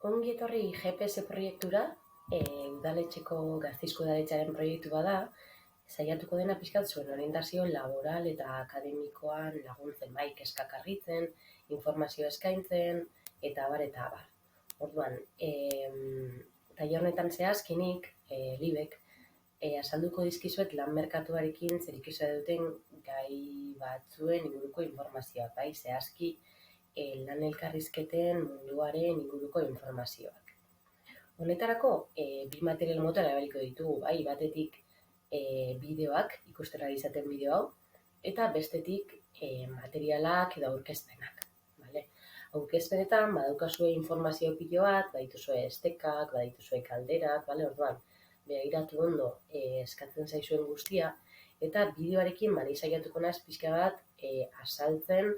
Ongi etorri GPS proiektura, udaletxeko Gasteizko udaletxearen proiektu bada, saiatuko dena pixkat zuen orientazio laboral eta akademikoan laguntzen, bai, kezkak argitzen, informazio eskaintzen, eta abar, eta abar. Orduan, tailer honetan zehazkinik, libek, azalduko dizkizuet lan merkatuarekin zerikusia duten gai batzuen inguruko informazioak, bai, zehazki lan elkarrizketen munduaren inguruko informazioak. Honetarako, bi material mota erabiliko ditugu, bai, batetik bideoak, ikustera izaten bideo hau, eta bestetik materialak edo aurkezpenak. Vale? Aurkezpenetan, badaukazue informazio pilo bat, badituzue estekak, badituzue kalderak, vale? Orduan, begiratu ondo eskatzen zaizuen guztia, eta bideoarekin mani saiatuko naiz pixka bat azaltzen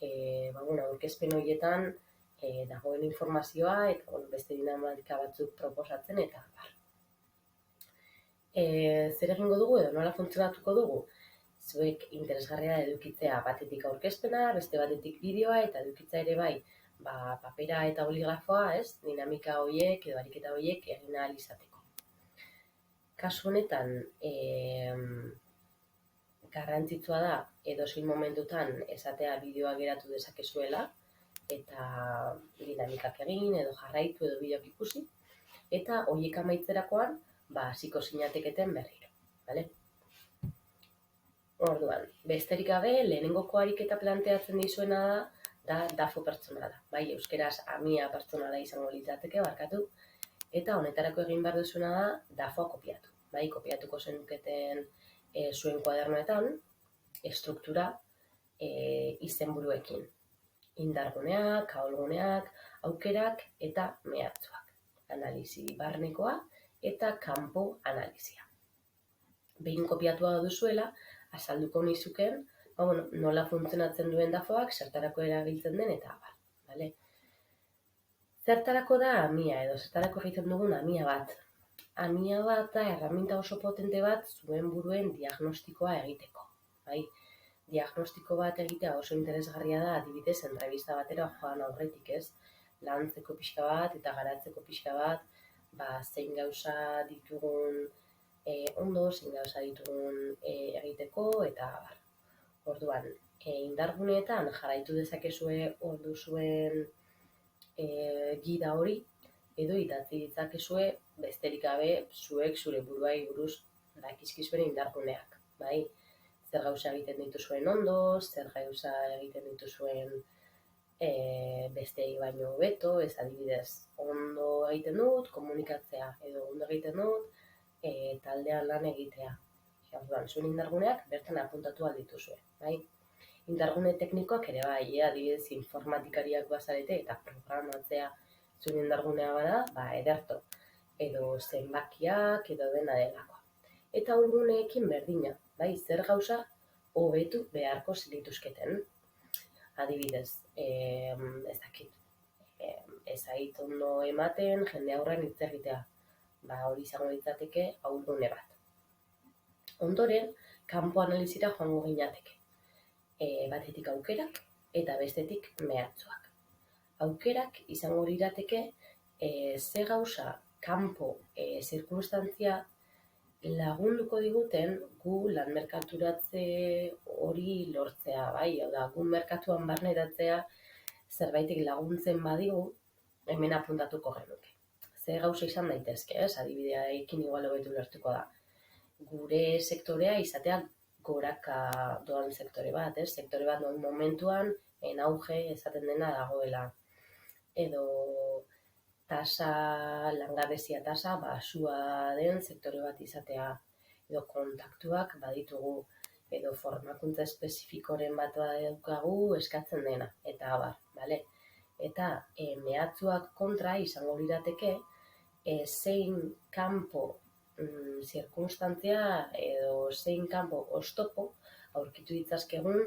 aurkezpen horietan dagoen informazioa eta beste dinamika batzuk proposatzen eta bar. Zer egingo dugu edo nola funtzionatuko dugu? Zuek interesgarria edukitzea batetik aurkezpena, beste batetik bideoa eta edukitzea ere bai, papera eta boligrafoa, ez? Dinamika horiek edo ariketa horiek egin ahal izateko. Kasu honetan, garrantzitsua da edozein momentutan esatea bideoa geratu dezakezuela eta dinamikak egin edo jarraitu edo bideoak ikusi eta horiek amaitzerakoan hasiko zinateketen berriro, bale? Orduan, besterik gabe, lehenengoko ariketa planteatzen dizuena da DAFO pertsonala, bai, euskeraz amia pertsonala izango litzateke, barkatu, eta honetarako egin behar duzuena da DAFOa kopiatu, bai, kopiatuko zenuketen zuen kuadernoetan, estruktura izenburuekin. Indarguneak, ahulguneak, aukerak eta mehatxuak. Analizi barnekoa eta kanpo analizia. Behin kopiatua duzuela, azalduko nizuken nola funtzionatzen duen DAFOak, zertarako erabiltzen den eta abar. Vale? Zertarako da amia edo zertarako egiten dugun amia bat. Amia bat da erraminta oso potente bat zuen buruen diagnostikoa egiteko. Bai? Diagnostiko bat egitea oso interesgarria da, adibidez, entrevista batera joan aurretik, ez? Lantzeko pixka bat eta garatzeko pixka bat, zein gauza ditugun ondo, zein gauza ditugun egiteko, eta bar. Orduan, indarguneetan jarraitu dezakezue ordu zuen gida hori, edo idatzi ditzakezue besterik gabe zuek zure buruai buruz dakizkizuen indarguneak, bai? Zer gauza egiten dituzuen ondo, zer gauza egiten dituzuen bestei baino hobeto, ez adibidez, ondo egiten dut, komunikatzea, edo ondo egiten dut, taldean lan egitea. Orduan, zuen indarguneak bertan apuntatu dituzue, bai? Indargune teknikoak ere bai, adibidez, informatikariak bazarete eta programatzea zuen indargunea bada, ederto, edo zenbakiak, edo dena delakoa. Eta ahulguneekin berdina, bai, zer gauza hobetu beharko zilituzketen. Adibidez, ez dakit, ez ait ondo ematen jende aurrean hitz egitea. Hori izango litzateke ahulgune bat. Ondoren, kanpo analizira joango ginateke. Batetik aukerak eta bestetik mehatxuak. Aukerak izango lirateke ze gauza kanpo zirkunstantzia lagunduko diguten gu lan merkaturatze hori lortzea, bai? Hau da, gu merkatuan barneratzea zerbaitik laguntzen badigu, hemen apuntatuko genuke. Ze gauza izan daitezke, ez? Adibidearekin igual hobetu lertuko da. Gure sektorea izatea goraka doan sektore bat, ez? Sektore bat momentuan en auge esaten dena dagoela. Edo langabezia tasa basua den sektore bat izatea, edo kontaktuak baditugu, edo formakuntza espezifikoren bat badaukagu eskatzen dena, eta abar, bale? Eta mehatxuak kontra izango lirateke zein kanpo zirkunstantzia edo zein kanpo oztopo aurkitu ditzazkegun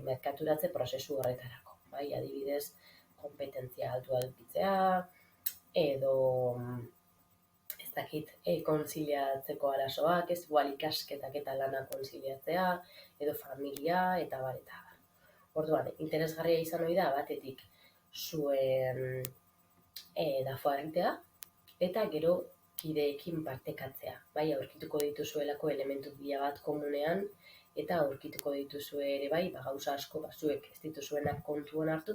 merkaturatze prozesu horretarako, bai? Adibidez, kompetentzia altua edukitzea, edo ez dakit, konziliatzeko arazoak, ez igual ikasketak eta lana konziliatzea, edo familia, eta bar, eta bar. Orduan, interesgarria izan hori da, batetik, zuen dafoa egitea, eta gero kideekin partekatzea. Bai, aurkituko dituzuelako elementu pila bat komunean, eta aurkituko dituzue ere bai, gauza asko zuek ez dituzuenak kontuan hartu,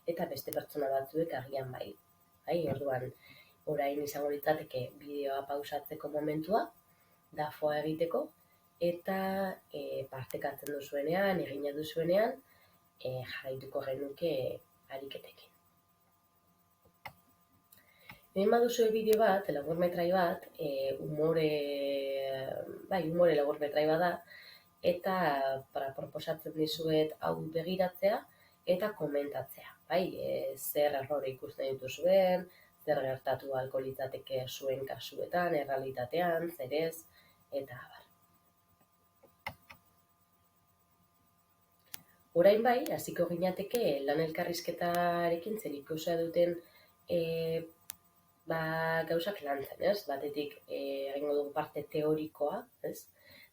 eta beste pertsona batzuek agian bai. Bai, orduan, orain izango litzateke bideoa pausatzeko momentua, dafoa egiteko, eta partekatzen duzuenean, egina duzuenean, jarraituko genuke ariketekin. Hemen baduzue bideo bat, laburmetrai bat, umore laburmetrai bat da, eta proposatzen dizuet hau begiratzea eta komentatzea. Bai, zer errore ikusten dituzuen, zer gertatu ahalko litzateke zuen kasuetan, errealitatean, zer ez, eta abar. Orain bai, hasiko ginateke lan elkarrizketarekin zerikusia duten gauzak lantzen, ez? Batetik egingo dugu parte teorikoa, ez?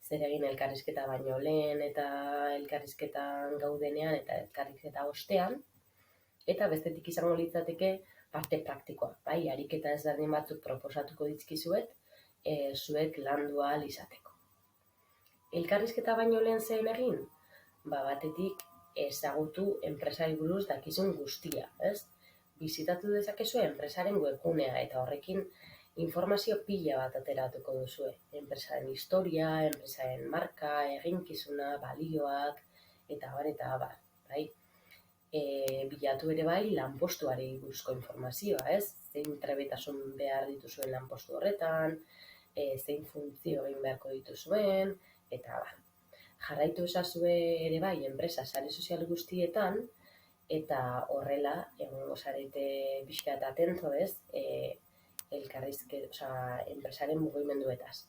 Zer egin elkarrizketa baino lehen eta elkarrizketan gaudenean eta elkarrizketa ostean, eta bestetik izango litzateke parte praktikoa, bai, ariketa ezberdin batzuk proposatuko dizkizuet, zuek landu ahal izateko. Elkarrizketa baino lehen zen egin? Batetik ezagutu enpresari buruz dakizun guztia, ez? Bizitatu dezakezu enpresaren webgunea eta horrekin informazio pila bat ateratuko duzue. Enpresaren historia, enpresaren marka, eginkizuna, balioak, eta abar. Bai? Bilatu ere bai lanpostuari buruzko informazioa, ez? Zein trebetasun behar dituzuen lanpostu horretan, zein funtzio egin beharko dituzuen, eta abar. Jarraitu ezazue ere bai enpresa sare sozial guztietan, eta horrela, egongo zarete pixka eta atento, ez, enpresaren mugimenduetaz.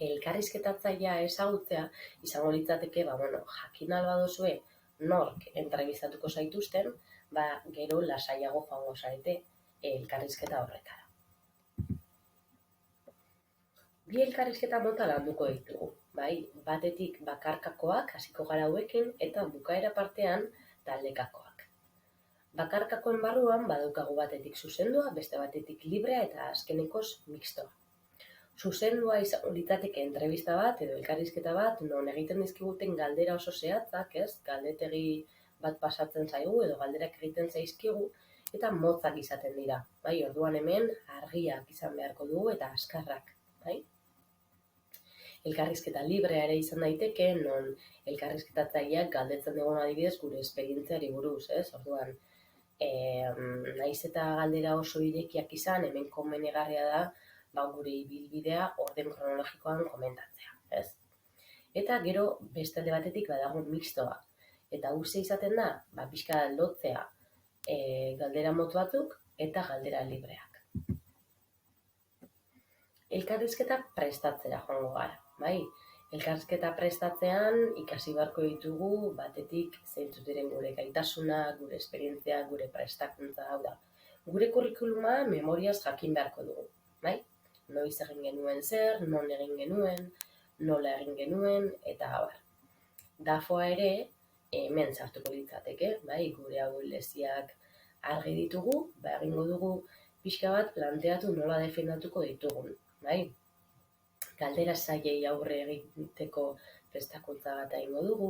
Elkarrizketatzailea ezagutzea izango litzateke, jakin alba duzue nork entrevistatuko zaituzten, gero lasaiago joango zarete elkarrizketa horretara. Bi elkarrizketa mota landuko ditugu, bai, batetik bakarkakoak hasiko gara hauekin eta bukaera partean taldekakoak. Bakarkakoen barruan badaukagu batetik zuzendua, beste batetik librea eta azkenekoz mixtoa. Zuzendua izango litzateke entrevista bat edo elkarrizketa bat, non egiten dizkiguten galdera oso zehatzak, ez? Galdetegi bat pasatzen zaigu edo galderak egiten zaizkigu eta motzak izaten dira. Bai, orduan hemen argiak izan beharko dugu eta azkarrak, bai? Elkarrizketa librea ere izan daiteke, non elkarrizketatzaileak galdetzen dugun adibidez gure esperientziari buruz, ez? Orduan, naiz eta galdera oso irekiak izan, hemen komenigarria da gure ibilbidea orden kronologikoan komentatzea, ez? Eta gero beste alde batetik badago mixtoa. Eta hau izaten da, pixka lotzea galdera mota batzuk eta galdera libreak. Elkarrizketa prestatzera joango gara, bai? Elkarrizketa prestatzean ikasi beharko ditugu batetik zeintzuk diren gure gaitasuna, gure esperientzia, gure prestakuntza, hau da. Gure kurrikuluma memoriaz jakin beharko dugu, bai? Noiz egin genuen zer, non egin genuen, nola egin genuen, eta abar. Dafoa ere hemen sartuko litzateke, bai? Gure ahuleziak argi ditugu, egingo dugu pixka bat planteatu nola defendatuko ditugun, bai? Galdera zailei aurre egiteko prestakuntza bat egingo dugu,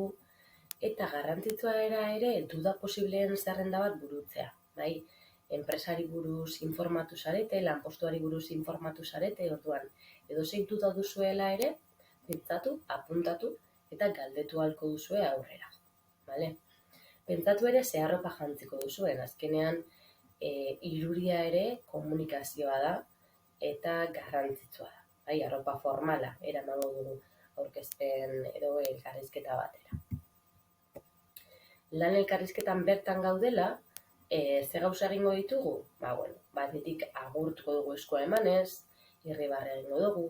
eta garrantzitsua ere duda posibleen zerrenda bat burutzea, bai? Enpresari buruz informatu zarete, lanpostuari buruz informatu zarete, orduan, edozein duda duzuela ere, pentsatu, apuntatu, eta galdetu ahalko duzue aurrera, bale? Pentsatu ere ze arropa jantziko duzuen, azkenean irudia ere komunikazioa da, eta garrantzitsua da. Bai, arropa formala eramango dugu aurkezpen edo elkarrizketa batera. Lan elkarrizketan bertan gaudela, ze gauza egingo ditugu? Batetik agurtuko dugu eskua emanez, irribarre egingo dugu,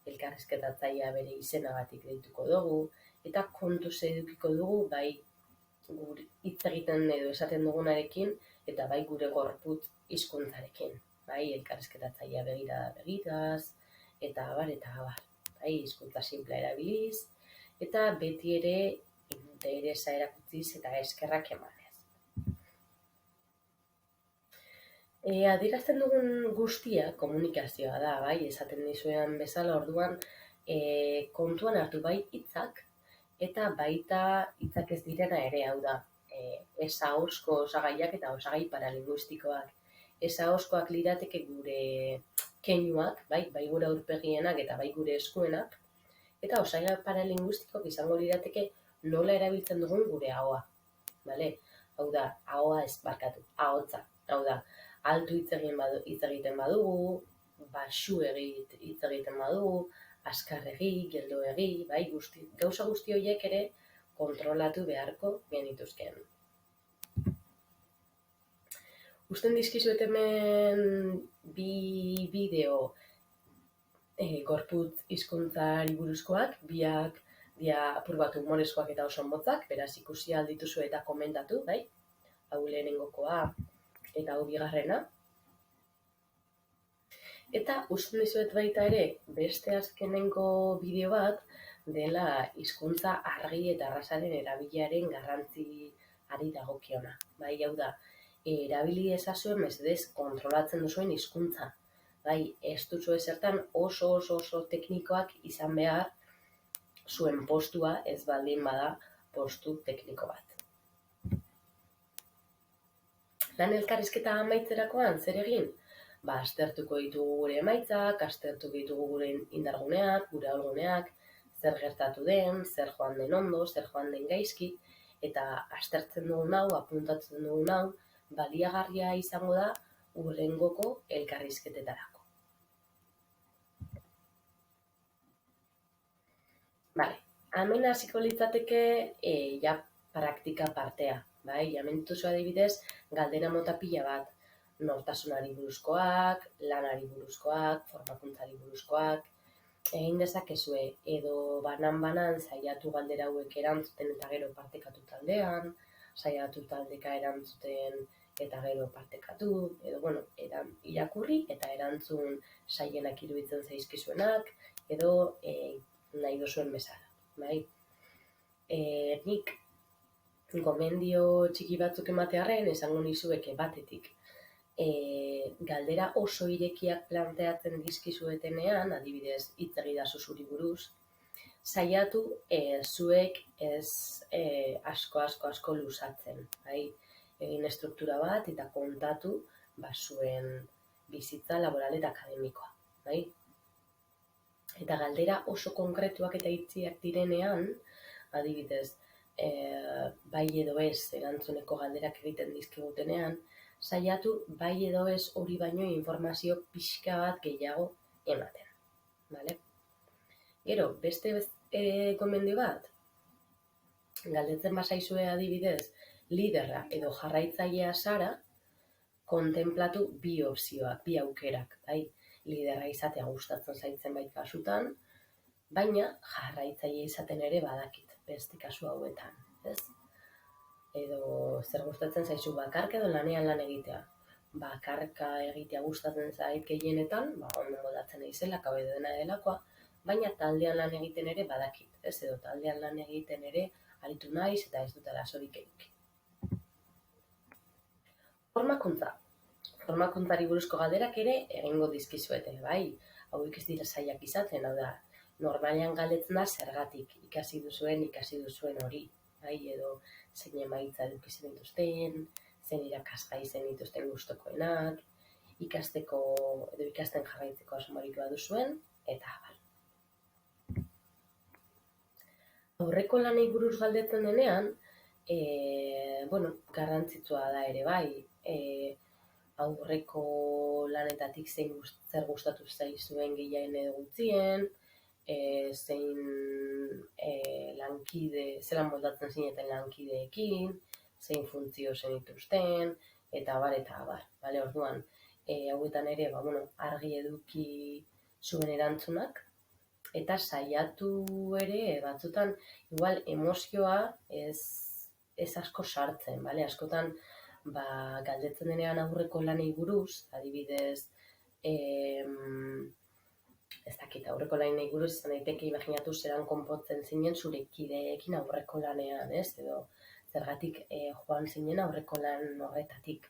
elkarrizketatzailea bere izenagatik deituko dugu, eta kontuz edukiko dugu, bai, hitz egiten edo esaten dugunarekin, eta bai gure gorputz hizkuntzarekin. Bai, elkarrizketatzailea begiraz, eta abar, bai, hizkuntza sinplea erabiliz, eta beti ere interesa erakutziz eta eskerrak emanez. Adierazten dugun guztia komunikazioa da, bai, esaten dizuean bezala orduan kontuan hartu bai hitzak eta baita hitzak ez direna ere, hau da, ez ahozko osagaiak eta osagai paralinguistikoak. Ez ahozkoak lirateke gure keinuak, bai gure aurpegienak eta bai gure eskuenak, eta osagai paralinguistikoak izango lirateke nola erabiltzen dugun gure ahoa. Bale? Hau da, ahoa ez barkatu, ahotsa. Hau da, altu hitz egiten badugu, baxu hitz egiten badugu, azkarregi, geldoegi, bai, gauza guzti horiek ere kontrolatu beharko genituzkeen. Usten dizkizuet hemen bi bideo gorputz hizkuntzari buruzkoak, biak dia apur bat humorezkoak eta oso motzak, beraz ikusi aldituzu eta komentatu, bai? Hau lehenengokoa eta hau bigarrena. Eta usten dizuet baita ere, beste azkenengo bideo bat, dela hizkuntza argi eta arrasaren erabilearen garrantziari dagokiona. Bai, hau da, erabili ezazuen mesedez kontrolatzen duzuen hizkuntza. Bai, ez duzu ezertan oso teknikoak izan behar zuen postua ez baldin bada postu tekniko bat. Lan elkarrizketa amaitzerakoan zer egin? Aztertuko ditugu gure emaitzak, aztertuko ditugu gure indarguneak, gure ahulguneak, zer gertatu den, zer joan den ondo, zer joan den gaizki, eta aztertzen dugun hau, apuntatzen dugun hau, baliagarria izango da hurrengoko elkarrizketetarako. Bale, hemen hasiko litzateke praktika partea, bai? Hemen dituzu adibidez, galdera mota pila bat, nortasunari buruzkoak, lanari buruzkoak, formakuntzari buruzkoak, egin dezakezue edo banan saiatu galdera hauek erantzuten eta gero partekatu taldean, saiatu taldeka erantzuten eta gero partekatu, edo irakurri eta erantzun saienak iruditzen zaizkizuenak, edo nahi duzuen bezala, bai? Nik gomendio txiki batzuk ematearren esango nizueke batetik, galdera oso irekiak planteatzen dizkizuetenean, adibidez hitz egidazu zuri buruz, saiatu zuek ez asko luzatzen, bai? Egin estruktura bat eta kontatu zuen bizitza laboral eta akademikoa, bai? Eta galdera oso konkretuak eta itziak direnean, adibidez, bai edo ez erantzuneko galderak egiten dizkigutenean, saiatu bai edo ez hori baino informazio pixka bat gehiago ematen. Bale? Gero, beste gomendio bat, galdetzen bazaizue adibidez, liderra edo jarraitzailea zara, kontenplatu bi opzioak, bi aukerak, bai? Liderra izatea gustatzen zaitzen bait kasutan, baina jarraitzaile izaten ere badakit, beste kasu hauetan, ez? Edo zer gustatzen zaizu bakarka edo lanean lan egitea. Bakarka egitea gustatzen zait gehienetan, ondo moldatzen naizela, kabe dena delakoa, baina taldean lan egiten ere badakit, ez? Edo taldean lan egiten ere aritu naiz eta ez dut arazorik eduki. Formakuntza. Formakuntzari buruzko galderak ere egingo dizkizuete, bai? Hauek ez dira zailak izaten, hau da, normalean galdetzen da zergatik ikasi duzuen hori, bai? Edo zein emaitza eduki zenituzten, zein irakasgai zenituzten gustokoenak, ikasteko edo ikasten jarraitzeko asmorik baduzuen, eta abar. Aurreko lanei buruz galdetzen denean, garrantzitsua da ere bai, aurreko lanetatik zer gustatu zaizuen gehien edo gutxien, zein lankide, zelan moldatzen zineten lankideekin, zein funtzio zenituzten, eta abar. Bale, orduan, hauetan ere, argi eduki zuen erantzunak, eta saiatu ere, batzutan, igual, emozioa ez asko sartzen, bale? Askotan, galdetzen denean aurreko lanei buruz, adibidez, ez dakit, aurreko lanei buruz izan daiteke imaginatu zeran konpontzen zinen zure kideekin aurreko lanean, ez? Edo zergatik joan zinen aurreko lan horretatik.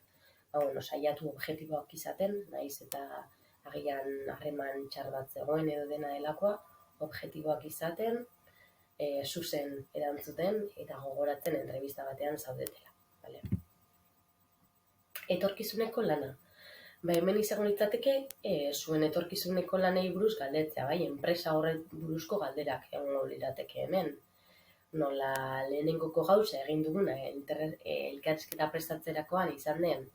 saiatu objektiboak izaten, naiz eta agian harreman txar bat zegoen edo dena delakoa, objektiboak izaten, zuzen erantzuten eta gogoratzen entrevista batean zaudetela. Vale. Etorkizuneko lana. Hemen izango litzateke, zuen etorkizuneko lanei buruz galdetzea, bai, enpresa horret buruzko galderak egongo lirateke hemen. Nola lehenengoko gauza egin duguna elkarrizketa prestatzerakoan izan den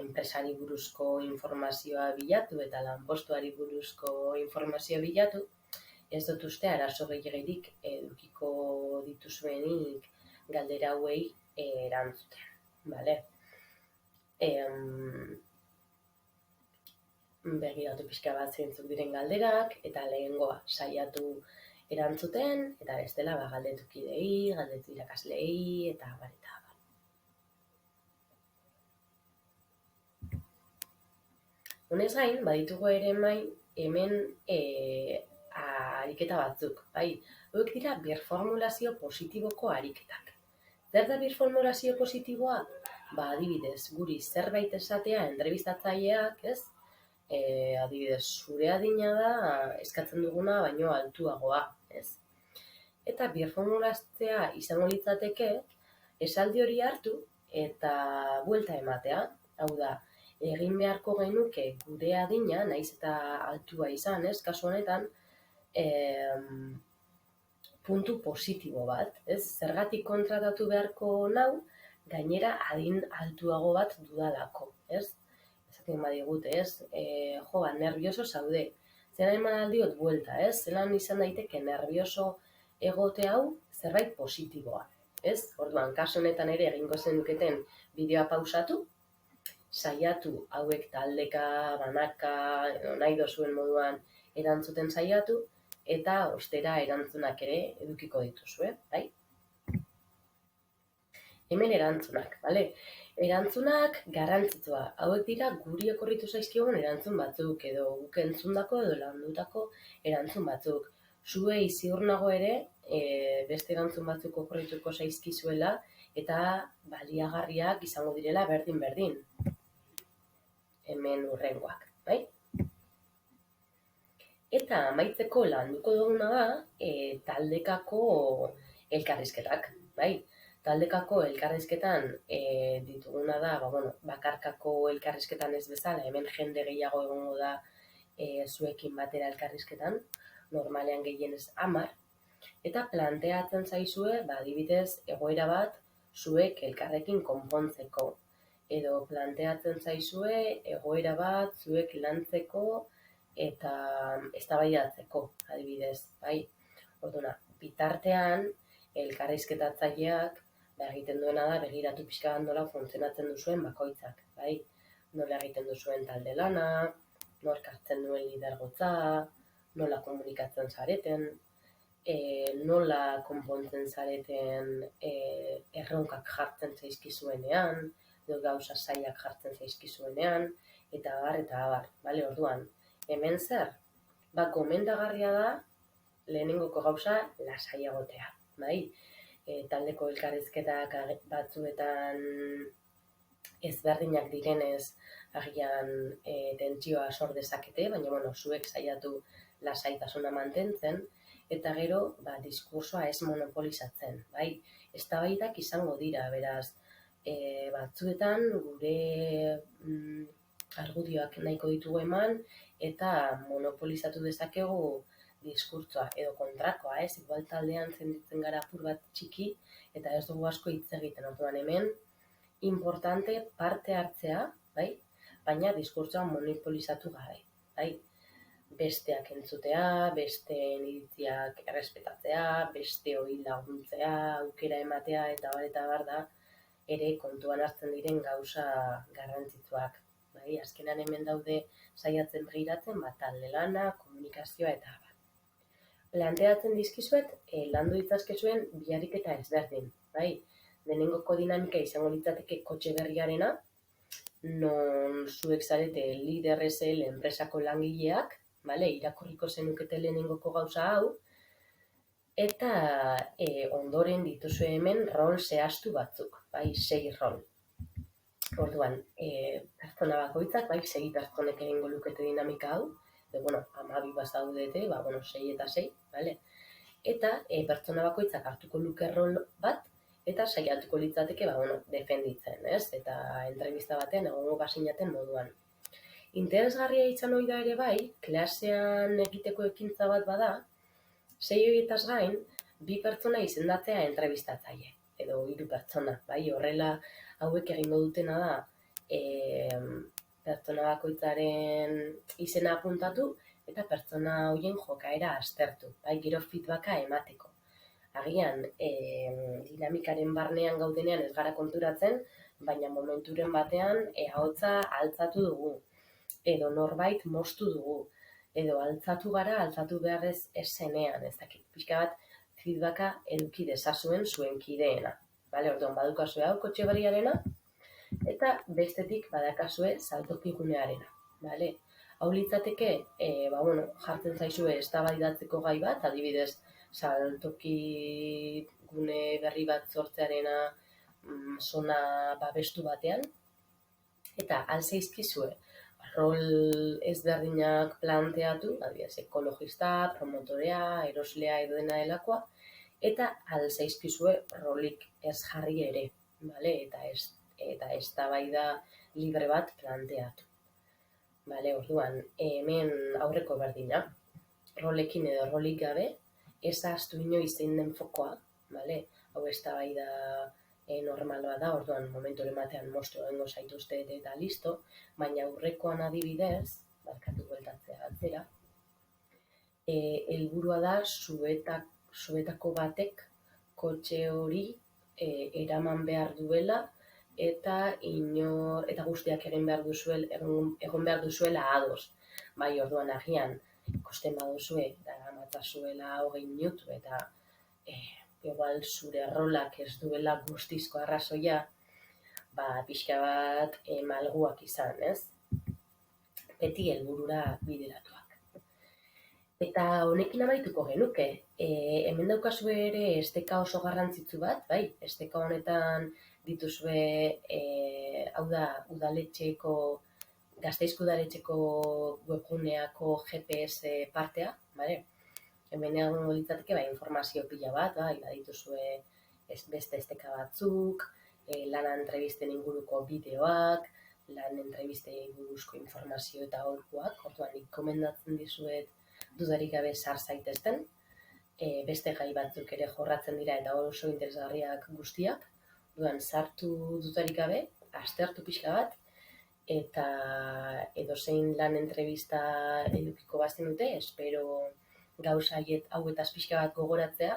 enpresari buruzko informazioa bilatu eta lanpostuari buruzko informazioa bilatu, ez dut uste arazo gehiagirik edukiko dituzuenik galdera hauei erantzuten. Vale? Begiratu pixka bat zeintzuk diren galderak, eta lehengoa saiatu erantzuten, eta bestela galdetu kidei, galdetu irakaslei, eta abar, eta abar. Honez gain, baditugu ere hemen ariketa batzuk, bai? Hauek dira birformulazio positiboko ariketak. Zer da birformulazio positiboa? Adibidez, guri zerbait esatea entrevistatzaileak, ez? Adibidez, zure adina da eskatzen duguna baino altuagoa, ez? Eta birformulatzea izango litzateke esaldi hori hartu eta buelta ematea. Hau da, egin beharko genuke gure adina, naiz eta altua izan, ez? Kasu honetan, puntu positibo bat, ez? Zergatik kontratatu beharko nau, gainera adin altuago bat dudalako, ez? Esaten badigute, ez? Nervioso zaude. Zeran eman aldiot buelta, ez? Zeran izan daiteke nervioso egote hau zerbait positiboa, ez? Orduan, kasu honetan ere egingo zenuketen bideoa pausatu, saiatu hauek taldeka, banaka, nahi dozuen moduan erantzuten saiatu, eta ostera erantzunak ere edukiko dituzue, bai? Hemen erantzunak, bale? Erantzunak garrantzitsua. Hauek dira guri okorritu zaizkigun erantzun batzuk, edo guk entzundako edo landutako erantzun batzuk. Zuei ziur nago ere, beste erantzun batzuk okorrituko zaizkizuela, eta baliagarriak izango direla berdin-berdin. Hemen hurrengoak, bai? Eta amaitzeko landuko duguna da, taldekako elkarrizketak, bai? Taldekako elkarrizketan dituguna da, bakarkako elkarrizketan ez bezala, hemen jende gehiago egongo da zuekin batera elkarrizketan, normalean gehienez 10, eta planteatzen zaizue, adibidez, egoera bat zuek elkarrekin konpontzeko, edo planteatzen zaizue egoera bat zuek lantzeko eta eztabaidatzeko, adibidez, bai? Orduan, bitartean elkarrizketatzaileak egiten duena da begiratu pixka bat nola funtzionatzen duzuen bakoitzak, bai? Nola egiten duzuen talde lana, nork hartzen duen lidergotza, nola komunikatzen zareten, nola konpontzen zareten erronkak jartzen zaizkizuenean, edo gauza zailak jartzen zaizkizuenean, eta abar, bale, orduan, hemen zer? Gomendagarria da lehenengoko gauza lasai egotea, bai? Taldeko elkarrizketak batzuetan ezberdinak direnez agian tentsioa sor dezakete, baina zuek saiatu lasaitasuna mantentzen, eta gero diskursoa ez monopolizatzen, bai? Eztabaidak izango dira, beraz, batzuetan gure argudioak nahiko ditugu eman, eta monopolizatu dezakegu diskurtsoa edo kontrakoa, ez? Igual taldean zenditzen gara apur bat txiki, eta ez dugu asko hitz egiten, orduan hemen, importante parte hartzea, bai? Baina diskurtsoa monopolizatu gabe, bai? Besteak entzutea, besteen iritziak errespetatzea, beste hori laguntzea, aukera ematea, eta bar da, ere kontuan hartzen diren gauza garrantzitsuak. Bai, azkenan hemen daude saiatzen begiratzen, talde lana, komunikazioa eta abar. Planteatzen dizkizuet, landu ditzazkezuen bi ariketa ezberdin, bai? Lehenengoko dinamika izango litzateke kotxe berriarena, non zuek zarete lider SL enpresako langileak, bale, irakurriko zenukete lehenengoko gauza hau, eta ondoren dituzue hemen rol zehaztu batzuk, bai, 6 rol. Orduan, pertsona bakoitzak, bai, 6 pertsonek egingo lukete dinamika hau, bueno, 12 bazaudete, bueno, 6 eta 6, bale? Eta pertsona bakoitzak hartuko luke rol bat, eta saiatuko litzateke, defenditzen, ez? Eta entrevista batean egongo basinaten moduan. Interesgarria izan ohi da ere bai, klasean egiteko ekintza bat bada, 6 horietaz gain, 2 pertsona izendatzea entrevistatzaile, edo 3 pertsona, bai, horrela hauek egingo dutena da, pertsona bakoitzaren izena apuntatu, eta pertsona horien jokaera aztertu, bai, gero feedbacka emateko. Agian, dinamikaren barnean gaudenean ez gara konturatzen, baina momenturen batean ahotsa altzatu dugu, edo norbait moztu dugu, edo altzatu gara, altzatu beharrez zenean, ez dakit, pixka bat feedbacka eduki dezazuen zuen kideena. Bale, orduan, badukazue hau kotxe berriarena, eta bestetik badakazue saltokigunearena. Bale? Hau litzateke, jartzen zaizue eztabaidatzeko gai bat, adibidez, saltoki gune berri bat sortzearena zona babestu batean, eta alzeizkizue rol ezberdinak planteatu, adibidez, ekologista, promotorea, eroslea edo dena delakoa, eta alzeizkizue rolik ez jarri ere, bale? Eta eztabaida libre bat planteatu. Bale, orduan, hemen aurreko berdina, rolekin edo rolik gabe, ez ahaztu inoiz zein den fokoa, bale? Hau eztabaida normal bat da, orduan momenturen batean moztu egingo zaituzte eta listo, baina aurrekoan adibidez, barkatu bueltatzea atzera, helburua da zuetako batek kotxe hori eraman behar duela, eta guztiak egon behar duzuela ados. Bai, orduan agian, ikusten baduzue, daramatazuela 20 minutu, eta igual zure rolak ez duela guztizko arrazoia, pixka bat malguak izan, ez? Beti helburura bideratuak. Eta honekin amaituko genuke, hemen daukazue ere esteka oso garrantzitsu bat, bai, esteka honetan dituzue, hau da, udaletxeko, Gasteizko udaletxeko webguneako GPS partea, bale? Hemen egongo litzateke, informazio pila bat, badituzue beste esteka batzuk, lana entrevisten inguruko bideoak, lan entrevistei buruzko informazio eta aholkuak, orduan nik komendatzen dizuet dudarik gabe sar zaitezten, beste gai batzuk ere jorratzen dira eta oso interesgarriak guztiak, orduan sartu dudarik gabe, aztertu pixka bat, eta edozein lan entrevista edukiko bazten dute, espero gauza hauetaz pixka bat gogoratzea,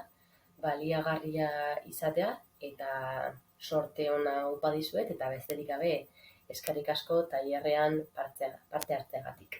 baliagarria izatea, eta sorte ona upa dizuet, eta besterik gabe eskerrik asko tailerrean parte hartzeagatik.